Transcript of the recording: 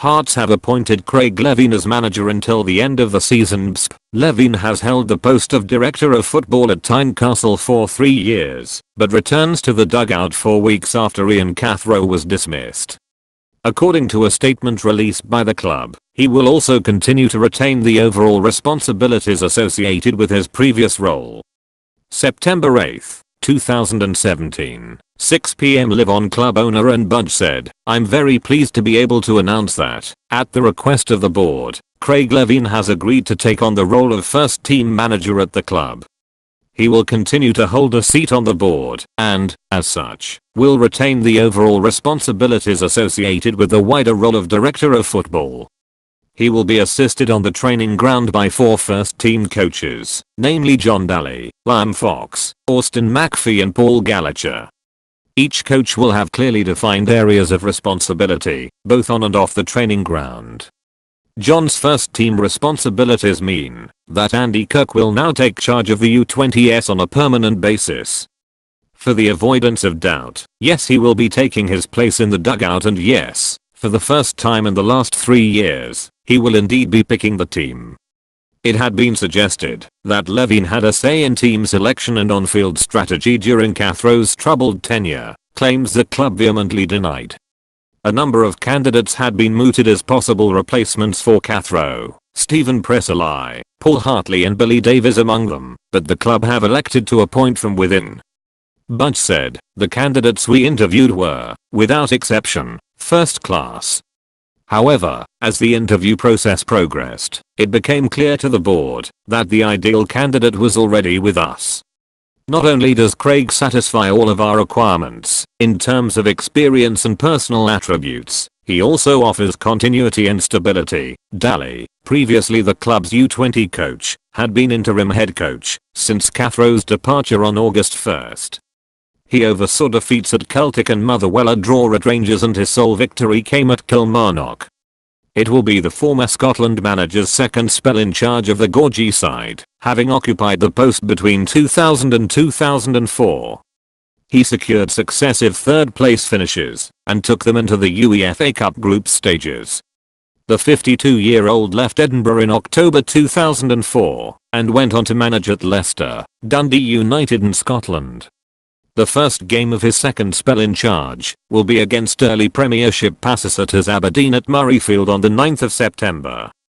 Hearts have appointed Craig Levein as manager until the end of the season. Levein has held the post of director of football at Tynecastle for 3 years, but returns to the dugout 4 weeks after Ian Cathro was dismissed. According to a statement released by the club, he will also continue to retain the overall responsibilities associated with his previous role. September 8, 2017, 6 p.m. Levein club owner and Budge said, "I'm very pleased to be able to announce that, at the request of the board, Craig Levein has agreed to take on the role of first team manager at the club. He will continue to hold a seat on the board and, as such, will retain the overall responsibilities associated with the wider role of director of football. He will be assisted on the training ground by 4 first-team coaches, namely John Daly, Liam Fox, Austin McPhee and Paul Gallagher. Each coach will have clearly defined areas of responsibility, both on and off the training ground. John's first-team responsibilities mean that Andy Kirk will now take charge of the U20s on a permanent basis. For the avoidance of doubt, yes, he will be taking his place in the dugout, and yes, for the first time in the last 3 years, he will indeed be picking the team." It had been suggested that Levein had a say in team selection and on-field strategy during Cathro's troubled tenure, claims the club vehemently denied. A number of candidates had been mooted as possible replacements for Cathro, Stephen Preseli, Paul Hartley and Billy Davies among them, but the club have elected to appoint from within. Budge said, "The candidates we interviewed were, without exception, first class." However, as the interview process progressed, it became clear to the board that the ideal candidate was already with us. "Not only does Craig satisfy all of our requirements in terms of experience and personal attributes, he also offers continuity and stability." Daly, previously the club's U20 coach, had been interim head coach since Cathro's departure on August 1st. He oversaw defeats at Celtic and Motherwell, a draw at Rangers, and his sole victory came at Kilmarnock. It will be the former Scotland manager's second spell in charge of the Gorgie side, having occupied the post between 2000 and 2004. He secured successive third-place finishes and took them into the UEFA Cup group stages. The 52-year-old left Edinburgh in October 2004 and went on to manage at Leicester, Dundee United and Scotland. The first game of his second spell in charge will be against early Premiership passators Aberdeen at Murrayfield on the 9th of September.